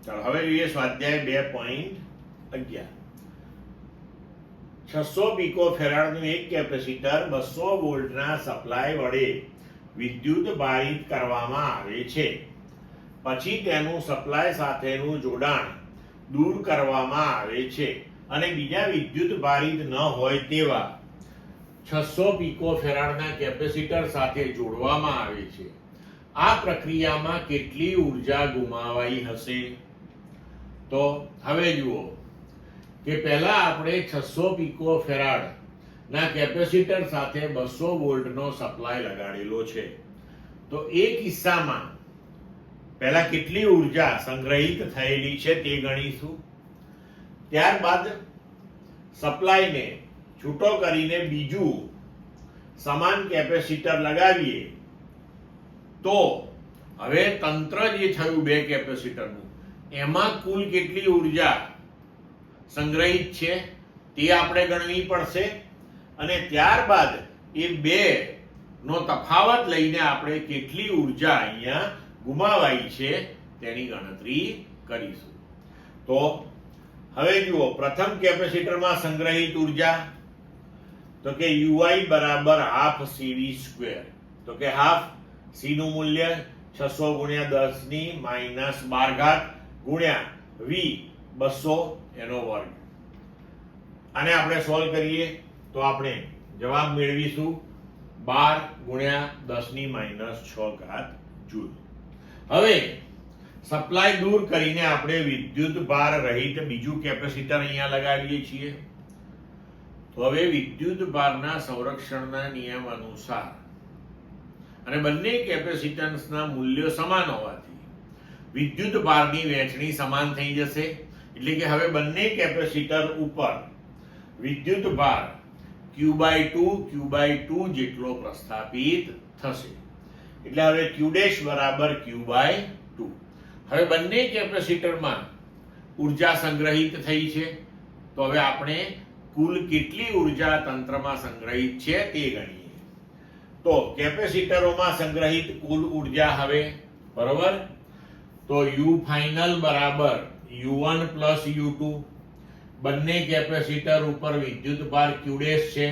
ચાલો હવે જોઈએ સ્વાધ્યાય 2.11. 600 પિકોફેરાડનું એક કેપેસિટર 200 વોલ્ટના સપ્લાય વડે વિદ્યુત ભારિત કરવામાં આવે છે. પછી તેનું સપ્લાય સાથેનું જોડાણ દૂર કરવામાં આવે છે અને બીજા વિદ્યુત ભારિત ન હોય તેવા 600 પિકોફેરાડના કેપેસિટર સાથે જોડવામાં આવે છે. આ પ્રક્રિયામાં કેટલી ઉર્જા ગુમાવાઈ હશે? તો હવે જુઓ કે પહેલા આપણે 600 પિકોફેરાડ ના કેપેસિટર સાથે 200 વોલ્ટનો સપ્લાય લગાડેલો છે. તો એ કિસ્સામાં પહેલા કેટલી ઉર્જા સંગ્રહિત થયેલી છે તે ગણીશું. ત્યારબાદ સપ્લાયને છૂટો કરીને બીજું સમાન કેપેસિટર લગાવીએ તો હવે તંત્ર જે થયું બે કેપેસિટરનું એમાં કુલ કેટલી ઉર્જા સંગ્રહિત છે તે આપણે ગણવી પડશે અને ત્યારબાદ એ બે નો તફાવત લઈને આપણે કેટલી ઉર્જા અહીંયા ગુમાવાઈ છે તેની ગણતરી કરીશું. તો હવે જુઓ પ્રથમ કેપેસિટરમાં સંગ્રહિત ઉર્જા તો કે UI બરાબર હાફ CV સ્ક્વેર. તો કે હાફ C નું મૂલ્ય 600 ગુણ્યા 10 ની માઈનસ 12 ઘાત ગુણ્યા V 200 એનો વર્ગ. આને આપણે સોલ્વ કરીએ તો આપણે જવાબ મેળવીશું 12 ગુણ્યા 10 ની માઈનસ 6 ઘાત જૂલ. હવે સપ્લાય દૂર કરીને આપણે વિદ્યુત ભાર રહિત બીજું કેપેસિટર અહીંયા લગાવીએ છીએ. તો હવે વિદ્યુત ભારના સંરક્ષણના નિયમ અનુસાર અને બંને કેપેસિટન્સના મૂલ્યો સમાન હોવાથી વિદ્યુત ભારની વહેંચણી સમાન થઈ જશે. એટલે કે હવે બંને કેપેસિટર ઉપર વિદ્યુત ભાર Q/2 જેટલો પ્રસ્થાપિત થશે. એટલે હવે Q' બરાબર Q/2. હવે બંને કેપેસિટરમાં ઉર્જા સંગ્રહિત થઈ છે. તો હવે આપણે કુલ કેટલી ઉર્જા તંત્રમાં સંગ્રહિત છે તે ગણીએ. તો કેપેસિટરોમાં સંગ્રહિત કુલ ઉર્જા હવે બરોબર તો U ફાઇનલ બરાબર U1 પ્લસ U2. બંને કેપેસિટર ઉપર વિદ્યુત ભાર Q' છે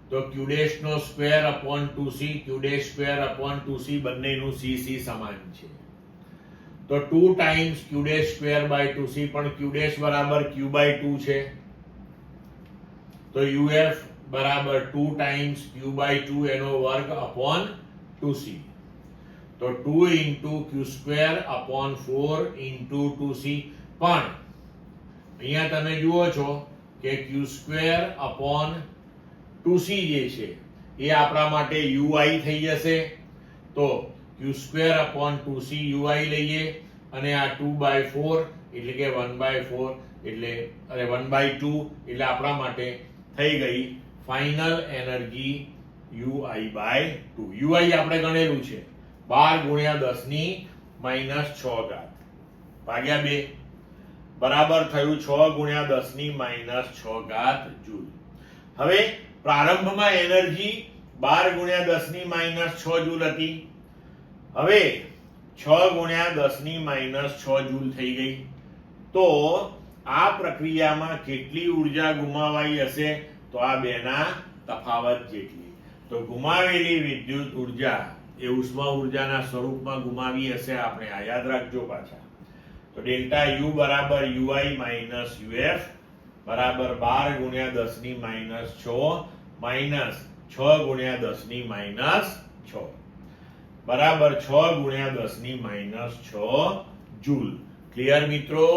તો Q' નો square upon 2C Q' square upon 2C બંનેનું CC સમાન છે. તો 2 times Q' square by 2C પણ Q' બરાબર Q/2 છે. તો UF બરાબર 2 ટાઈમ્સ Q/2 એનો વર્ગ અપોન 2C. તો 2 into Q square upon 4 into 2C. પણ અહીંયા તમે જુઓ છો કે Q સ્ક્વેર અપોન 2C જે છે એ આપણા માટે UI થઈ જશે. તો Q square upon 2C UI લઈએ અને આ 2/4 એટલે કે 1/4 એટલે અરે 1/2 એટલે આપણા માટે થઈ ગઈ ફાઇનલ એનર્જી UI/2. UI આપણે ગણેલું છે 12 ગુણ્યા 10 ની માઈનસ 6 ઘાત ભાગ્યા 2 બરાબર થયું 6 ગુણ્યા 10 ની માઈનસ 6 ઘાત જૂલ. હવે પ્રારંભમાં એનર્જી 12 ગુણ્યા 10 ની માઈનસ 6 જૂલ હતી. હવે 6 ગુણ્યા 10 ની માઈનસ 6 જૂલ થઈ ગઈ. તો આ પ્રક્રિયામાં કેટલી ઉર્જા ગુમાવાઈ હશે? તો આ બેના તફાવત જેટલી. તો ગુમાવેલી વિદ્યુત ઉર્જા એ ઉષ્મા ઉર્જાના સ્વરૂપમાં ગુમાવી હશે. આપણે આ યાદ રાખજો પાછા. તો ડેલ્ટા U બરાબર UI માઈનસ UF બરાબર 12 ગુણ્યા 10 ની માઈનસ 6 માઈનસ 6 ગુણ્યા 10 ની માઈનસ 6 બરાબર 6 ગુણ્યા 10 ની માઈનસ 6 જૂલ. ક્લિયર મિત્રો?